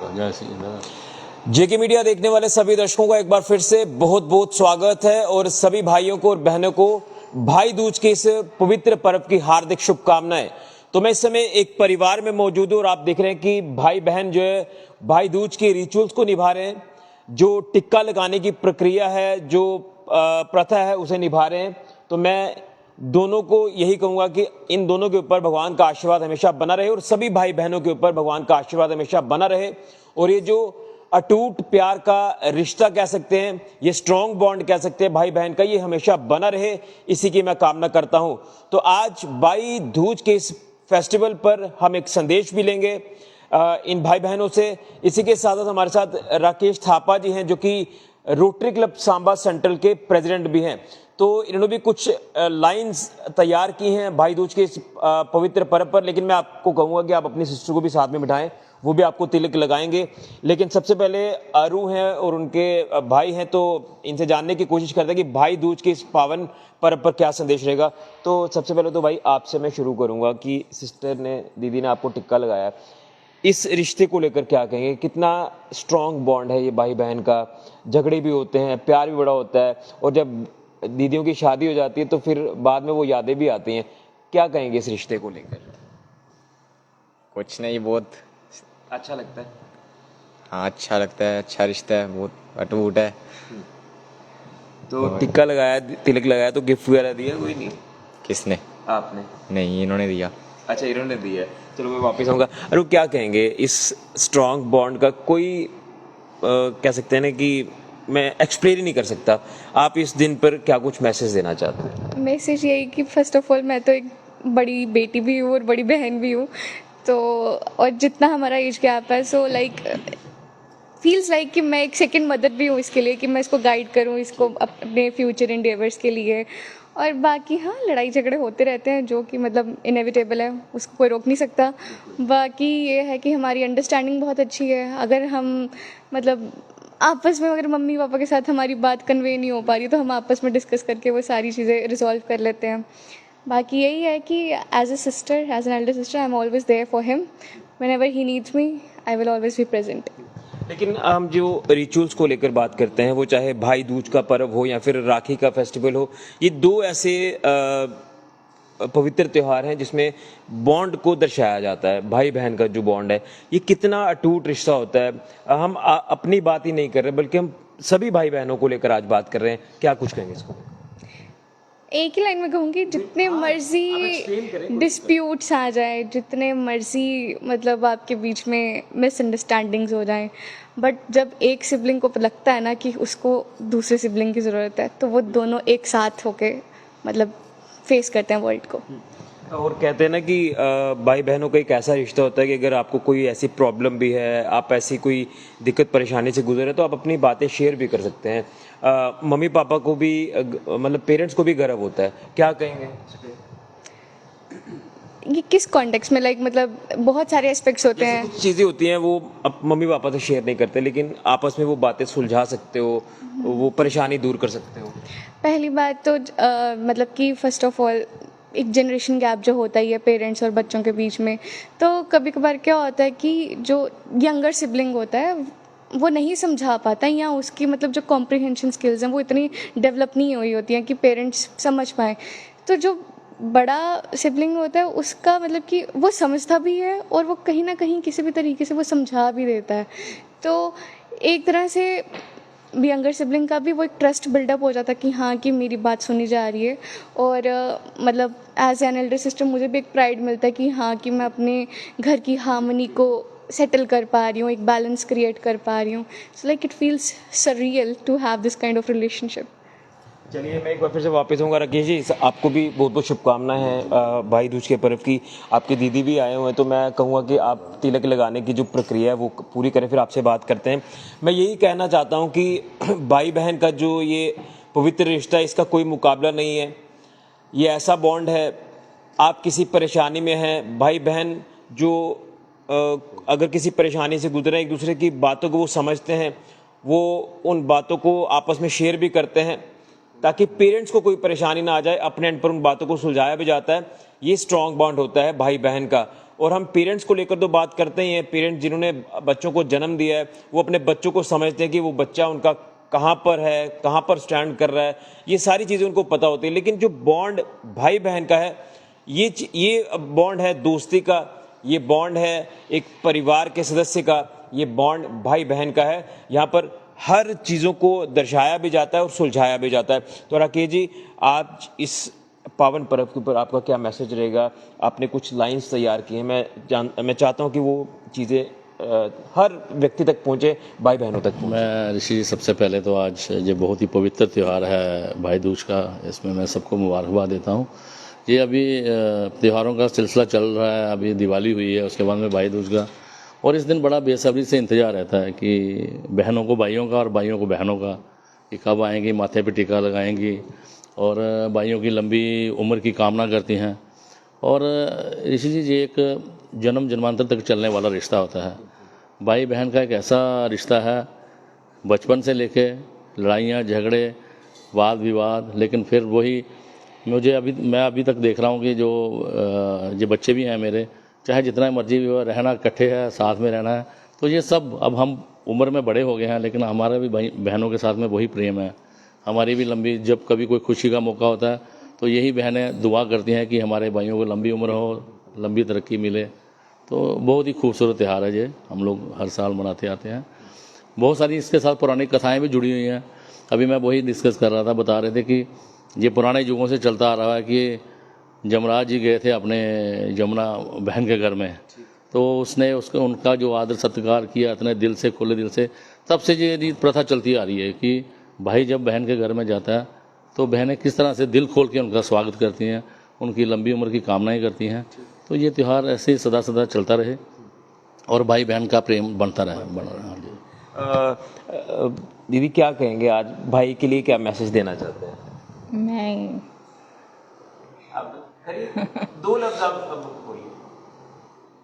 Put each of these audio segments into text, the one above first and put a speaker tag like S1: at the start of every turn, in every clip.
S1: जेके media देखने वाले सभी दर्शकों का एक बार फिर से बहुत बहुत स्वागत है और सभी भाइयों को और बहनों को भाई दूज के इस पवित्र पर्व की हार्दिक शुभकामनाएं। तो मैं इस समय एक परिवार में मौजूद हूं और आप देख रहे हैं कि भाई बहन जो है भाई दूज के रिचुअल्स को निभा रहे हैं, जो टिक्का लगाने की प्रक्रिया है, जो प्रथा है उसे निभा रहे हैं। तो मैं दोनों को यही कहूंगा कि इन दोनों के ऊपर भगवान का आशीर्वाद हमेशा बना रहे और सभी भाई बहनों के ऊपर भगवान का आशीर्वाद हमेशा बना रहे। और ये जो अटूट प्यार का रिश्ता कह सकते हैं, ये स्ट्रॉन्ग बॉन्ड कह सकते हैं भाई बहन का, ये हमेशा बना रहे, इसी की मैं कामना करता हूं। तो आज भाई दूज के इस फेस्टिवल पर हम एक संदेश भी लेंगे इन भाई बहनों से। इसी के साथ हमारे साथ राकेश थापा जी हैं, जो कि रोटरी क्लब सांबा सेंट्रल के प्रेसिडेंट भी हैं। तो इन्होंने भी कुछ लाइंस तैयार की हैं भाई दूज के इस पवित्र पर्व पर, लेकिन मैं आपको कहूँगा कि आप अपनी सिस्टर को भी साथ में बिठाएं, वो भी आपको तिलक लगाएंगे। लेकिन सबसे पहले अरु हैं और उनके भाई हैं, तो इनसे जानने की कोशिश करते हैं कि भाई दूज के इस पावन पर्व पर क्या संदेश रहेगा। तो सबसे पहले तो भाई आपसे मैं शुरू करूँगा कि सिस्टर ने, दीदी ने आपको टिक्का लगाया, इस रिश्ते को लेकर क्या कहेंगे? कितना स्ट्रॉन्ग बॉन्ड है ये भाई बहन का? झगड़े भी होते हैं, प्यार भी बड़ा होता है, और जब दीदियों की शादी हो जाती है तो फिर बाद में वो यादें भी आती हैं। क्या कहेंगे इस रिश्ते को लेकर?
S2: कुछ नहीं, बहुत
S1: अच्छा लगता है।
S2: हाँ, अच्छा लगता है, अच्छा रिश्ता है, बहुत अटूट है।
S1: तो टिक्का लगाया, तिलक लगाया, तो गिफ्ट वगैरह दिया कोई? नहीं।
S2: किसने?
S1: आपने?
S2: नहीं, इन्होंने दिया।
S1: अच्छा, इन्होंने दिया। चलो मैं वापस आऊँगा। अरे क्या कहेंगे इस स्ट्रॉन्ग बॉन्ड का? कोई कह सकते हैं ना कि मैं एक्सप्लेन ही नहीं कर सकता। आप इस दिन पर क्या कुछ मैसेज देना चाहते हैं?
S3: मैसेज यही कि फर्स्ट ऑफ ऑल मैं तो एक बड़ी बेटी भी हूँ और बड़ी बहन भी हूँ, तो और जितना हमारा एज गैप है, सो लाइक फील्स लाइक कि मैं एक सेकंड मदर भी हूँ इसके लिए, कि मैं इसको गाइड करूँ, इसको अपने फ्यूचर एंडेवर्स के लिए। और बाकी हाँ, लड़ाई झगड़े होते रहते हैं जो कि मतलब इनएविटेबल है, उसको कोई रोक नहीं सकता। बाकी ये है कि हमारी अंडरस्टैंडिंग बहुत अच्छी है। अगर हम मतलब आपस में, अगर मम्मी पापा के साथ हमारी बात कन्वे नहीं हो पा रही तो हम आपस में डिस्कस करके वो सारी चीज़ें रिजॉल्व कर लेते हैं। बाकी यही है कि as a sister, as an elder sister, I am always there for him. Whenever he needs me, I will always be present.
S1: लेकिन हम जो रिचुअल्स को लेकर बात करते हैं, वो चाहे भाई दूज का पर्व हो या फिर राखी का फेस्टिवल हो, ये दो ऐसे पवित्र त्योहार हैं जिसमें बॉन्ड को दर्शाया जाता है। भाई बहन का जो बॉन्ड है, ये कितना अटूट रिश्ता होता है। हम अपनी बात ही नहीं कर रहे, बल्कि हम सभी भाई बहनों को लेकर आज बात कर रहे हैं। क्या कुछ कहेंगे इसको?
S3: एक ही लाइन में कहूँगी, जितने मर्जी डिस्प्यूट्स आ जाए, जितने मर्जी मतलब आपके बीच में मिसअंडरस्टैंडिंग्स हो जाएं, बट जब एक सिबलिंग को लगता है ना कि उसको दूसरे सिबलिंग की ज़रूरत है, तो वो दोनों एक साथ होके मतलब फेस करते हैं वर्ल्ड को।
S1: और कहते हैं ना कि भाई बहनों का एक ऐसा रिश्ता होता है कि अगर आपको कोई ऐसी प्रॉब्लम भी है, आप ऐसी कोई दिक्कत परेशानी से गुजरे, तो आप अपनी बातें शेयर भी कर सकते हैं। मम्मी पापा को भी मतलब पेरेंट्स को भी गर्व होता है। क्या कहेंगे?
S3: ये किस कॉन्टेक्स्ट में, लाइक मतलब बहुत सारे एस्पेक्ट्स होते हैं।
S1: कुछ चीज़ें होती हैं वो अब मम्मी पापा से शेयर नहीं करते, लेकिन आपस में वो बातें सुलझा सकते हो, वो परेशानी दूर कर सकते हो।
S3: पहली बात तो मतलब कि फर्स्ट ऑफ ऑल एक जनरेशन गैप जो होता ही है पेरेंट्स और बच्चों के बीच में, तो कभी कभार क्या होता है कि जो यंगर सिबलिंग होता है वो नहीं समझा पाता, या उसकी मतलब जो कॉम्प्रिहेंशन स्किल्स हैं वो इतनी डेवलप नहीं हुई होती हैं कि पेरेंट्स समझ पाएँ। तो जो बड़ा सिबलिंग होता है उसका मतलब कि वो समझता भी है और वो कहीं ना कहीं किसी भी तरीके से वो समझा भी देता है। तो एक तरह से यंगर सिबलिंग का भी वो एक ट्रस्ट बिल्डअप हो जाता है कि हाँ, कि मेरी बात सुनी जा रही है। और मतलब एज एन एल्डर सिस्टर मुझे भी एक प्राइड मिलता है कि हाँ, कि मैं अपने घर की हार्मनी को सेटल कर पा रही हूँ, एक बैलेंस क्रिएट कर पा रही हूँ। So like it feels surreal to have this kind of relationship.
S1: चलिए मैं एक बार फिर से वापस आऊँगा। राकेश जी, आपको भी बहुत बहुत शुभकामनाएं हैं भाई दूज के पर्व की। आपकी दीदी भी आए हुए हैं, तो मैं कहूँगा कि आप तिलक लगाने की जो प्रक्रिया है वो पूरी करें, फिर आपसे बात करते हैं। मैं यही कहना चाहता हूँ कि भाई बहन का जो ये पवित्र रिश्ता है, इसका कोई मुकाबला नहीं है। ये ऐसा बॉन्ड है, आप किसी परेशानी में हैं, भाई बहन जो अगर किसी परेशानी से गुजरे, एक दूसरे की बातों को वो समझते हैं, वो उन बातों को आपस में शेयर भी करते हैं ताकि पेरेंट्स को कोई परेशानी ना आ जाए। अपने एंड पर उन बातों को सुलझाया भी जाता है। ये स्ट्रॉन्ग बॉन्ड होता है भाई बहन का। और हम पेरेंट्स को लेकर तो बात करते ही हैं। पेरेंट्स जिन्होंने बच्चों को जन्म दिया है वो अपने बच्चों को समझते हैं कि वो बच्चा उनका कहाँ पर है, कहाँ पर स्टैंड कर रहा है, ये सारी चीज़ें उनको पता होती है। लेकिन जो बॉन्ड भाई बहन का है, ये बॉन्ड है दोस्ती का, ये बॉन्ड है एक परिवार के सदस्य का, ये बॉन्ड भाई बहन का है। यहाँ पर हर चीज़ों को दर्शाया भी जाता है और सुलझाया भी जाता है। तो राकेश जी, आज इस पावन पर्व के ऊपर आपका क्या मैसेज रहेगा? आपने कुछ लाइंस तैयार की हैं, मैं चाहता हूँ कि वो चीज़ें हर व्यक्ति तक पहुँचे, भाई बहनों तक पहुँचे।
S4: मैं ऋषि जी, सबसे पहले तो आज ये बहुत ही पवित्र त्यौहार है भाई दूज का, इसमें मैं सबको मुबारकबाद देता हूँ। ये अभी त्योहारों का सिलसिला चल रहा है, अभी दिवाली हुई है, उसके बाद में भाई दूज का, और इस दिन बड़ा बेसब्री से इंतज़ार रहता है कि बहनों को भाइयों का और भाइयों को बहनों का, कि कब आएंगी, माथे पे टीका लगाएंगी और भाइयों की लंबी उम्र की कामना करती हैं। और ऋषि जी, ये एक जन्म जन्मांतर तक चलने वाला रिश्ता होता है। भाई बहन का एक ऐसा रिश्ता है, बचपन से लेके लड़ाइयाँ झगड़े वाद विवाद, लेकिन फिर वही मैं अभी तक देख रहा हूँ कि जो बच्चे भी हैं मेरे, चाहे जितना मर्जी भी हो, रहना इकट्ठे है, साथ में रहना है। तो ये सब, अब हम उम्र में बड़े हो गए हैं, लेकिन हमारा भी भाई बहनों के साथ में वही प्रेम है। हमारी भी लंबी, जब कभी कोई खुशी का मौका होता है तो यही बहनें दुआ करती हैं कि हमारे भाइयों को लंबी उम्र हो, लंबी तरक्की मिले। तो बहुत ही खूबसूरत त्यौहार है ये, हम लोग हर साल मनाते आते हैं। बहुत सारी इसके साथ पुरानी कथाएं भी जुड़ी हुई हैं। अभी मैं वही डिस्कस कर रहा था, बता रहे थे कि ये पुराने युगों से चलता आ रहा है कि जमराज जी गए थे अपने यमुना बहन के घर में, तो उसने उनका जो आदर सत्कार किया इतने दिल से, खुले दिल से, तब से ये रीत प्रथा चलती आ रही है कि भाई जब बहन के घर में जाता है तो बहनें किस तरह से दिल खोल के उनका स्वागत करती हैं, उनकी लंबी उम्र की कामनाएं करती हैं। तो ये त्यौहार ऐसे ही सदा सदा चलता रहे और भाई बहन का प्रेम बनता रहे, बना रहा।
S1: दीदी, क्या कहेंगे आज भाई के लिए, क्या मैसेज देना चाहते हैं?
S5: मैं
S1: दो लफ्ज आप बोलिए।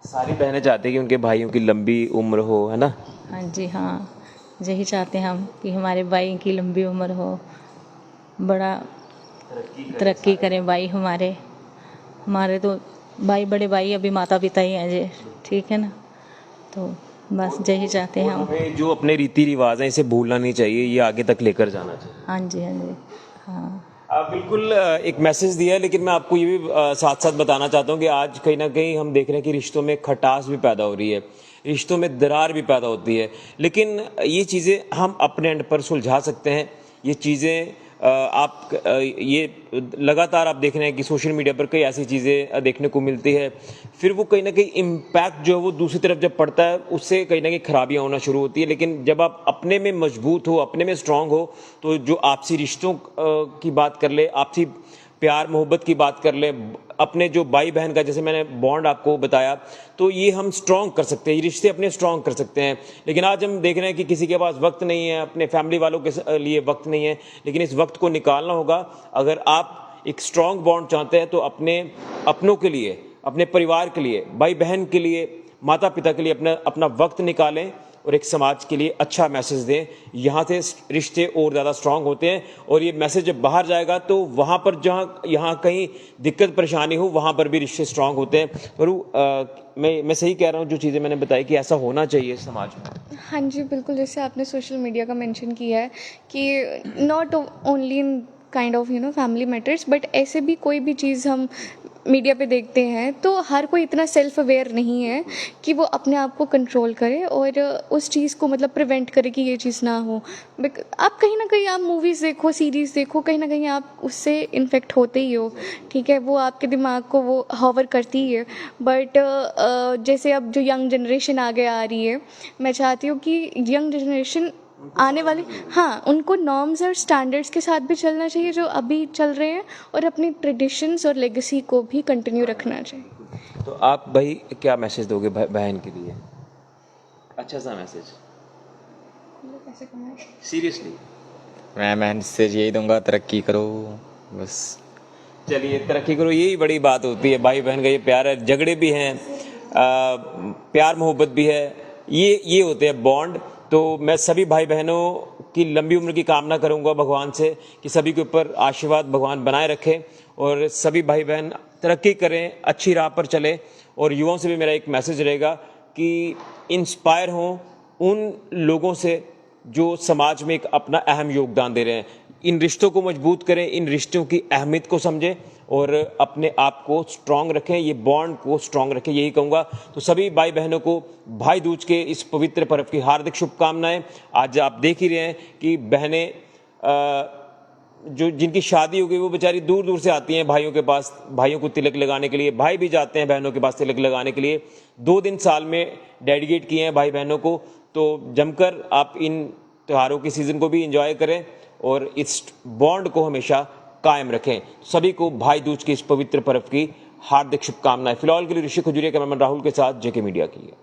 S1: सारी बहनें चाहती हैं कि उनके भाइयों की लंबी उम्र हो, है ना?
S5: हाँ जी, हाँ, यही चाहते हैं हम कि हमारे भाई की लंबी उम्र हो, बड़ा तरक्की करें भाई हमारे तो भाई, बड़े भाई अभी माता पिता ही हैं जी, ठीक है ना? तो बस यही चाहते हैं हम।
S1: हमें जो अपने रीति रिवाज हैं इसे भूलना नहीं चाहिए, ये आगे तक लेकर जाना चाहिए।
S5: हाँ जी, हाँ जी, हाँ।
S1: बिल्कुल एक मैसेज दिया है, लेकिन मैं आपको ये भी साथ साथ बताना चाहता हूँ कि आज कहीं ना कहीं हम देख रहे हैं कि रिश्तों में खटास भी पैदा हो रही है, रिश्तों में दरार भी पैदा होती है। लेकिन ये चीज़ें हम अपने एंड पर सुलझा सकते हैं। ये चीज़ें ये लगातार आप देख रहे हैं कि सोशल मीडिया पर कई ऐसी चीज़ें देखने को मिलती है, फिर वो कहीं ना कहीं इम्पैक्ट जो है वो दूसरी तरफ जब पड़ता है उससे कहीं ना कहीं खराबियाँ होना शुरू होती है। लेकिन जब आप अपने में मजबूत हो, अपने में स्ट्रांग हो, तो जो आपसी रिश्तों की बात कर ले, आपसी प्यार मोहब्बत की बात कर ले, अपने जो भाई बहन का, जैसे मैंने बॉन्ड आपको बताया, तो ये हम स्ट्रांग कर सकते हैं, ये रिश्ते अपने स्ट्रांग कर सकते हैं। लेकिन आज हम देख रहे हैं कि किसी के पास वक्त नहीं है, अपने फैमिली वालों के लिए वक्त नहीं है, लेकिन इस वक्त को निकालना होगा। अगर आप एक स्ट्रांग बॉन्ड चाहते हैं तो अपनों के लिए, अपने परिवार के लिए, भाई बहन के लिए, माता पिता के लिए अपना वक्त निकालें और एक समाज के लिए अच्छा मैसेज दें। यहाँ से रिश्ते और ज़्यादा स्ट्रांग होते हैं और ये मैसेज जब बाहर जाएगा तो वहाँ पर जहाँ यहाँ कहीं दिक्कत परेशानी हो वहाँ पर भी रिश्ते स्ट्रांग होते हैं। पर मैं सही कह रहा हूँ जो चीज़ें मैंने बताई कि ऐसा होना चाहिए समाज में?
S3: हाँ जी, बिल्कुल। जैसे आपने सोशल मीडिया का मेंशन किया है कि not only in kind of family matters, but ऐसे भी कोई भी चीज़ हम मीडिया पे देखते हैं तो हर कोई इतना सेल्फ अवेयर नहीं है कि वो अपने आप को कंट्रोल करे और उस चीज़ को प्रिवेंट करे कि ये चीज़ ना हो। आप कहीं ना कहीं आप मूवीज़ देखो, सीरीज़ देखो, कहीं ना कहीं आप उससे इन्फेक्ट होते ही हो, ठीक है? वो आपके दिमाग को वो हॉवर करती ही है। बट जैसे अब जो यंग जनरेशन आगे आ रही है, मैं चाहती हूँ कि यंग जनरेशन आने वाले, हाँ, उनको नॉर्म्स और स्टैंडर्ड्स के साथ भी चलना चाहिए जो अभी चल रहे हैं, और अपनी ट्रेडिशंस और लेगेसी को भी कंटिन्यू रखना चाहिए।
S1: तो आप भाई क्या मैसेज दोगे बहन के लिए? अच्छा सा मैसेज, सीरियसली।
S2: मैं मैसेज यही दूंगा, तरक्की करो बस।
S1: चलिए, तरक्की करो, यही बड़ी बात होती है। भाई बहन का ये प्यार है, झगड़े भी हैं, प्यार मोहब्बत भी है, ये होते हैं बॉन्ड। तो मैं सभी भाई बहनों की लंबी उम्र की कामना करूंगा भगवान से कि सभी के ऊपर आशीर्वाद भगवान बनाए रखे और सभी भाई बहन तरक्की करें, अच्छी राह पर चलें और युवाओं से भी मेरा एक मैसेज रहेगा कि इंस्पायर हों उन लोगों से जो समाज में एक अपना अहम योगदान दे रहे हैं। इन रिश्तों को मजबूत करें, इन रिश्तों की अहमियत को समझें और अपने आप को स्ट्रांग रखें, ये बॉन्ड को स्ट्रांग रखें, यही कहूँगा। तो सभी भाई बहनों को भाई दूज के इस पवित्र पर्व की हार्दिक शुभकामनाएं। आज आप देख ही रहे हैं कि बहनें जो जिनकी शादी हो गई वो बेचारी दूर दूर से आती हैं भाइयों के पास, भाइयों को तिलक लगाने के लिए। भाई भी जाते हैं बहनों के पास तिलक लगाने के लिए। 2 दिन साल में डेडिकेट किए हैं भाई बहनों को। तो जमकर आप इन त्योहारों की सीज़न को भी एंजॉय करें और इस बॉन्ड को हमेशा कायम रखें। सभी को भाई दूज के इस पवित्र पर्व की हार्दिक शुभकामनाएं। फिलहाल के लिए ऋषि खजूरिया, कैमरामैन राहुल के साथ जेके मीडिया के लिए।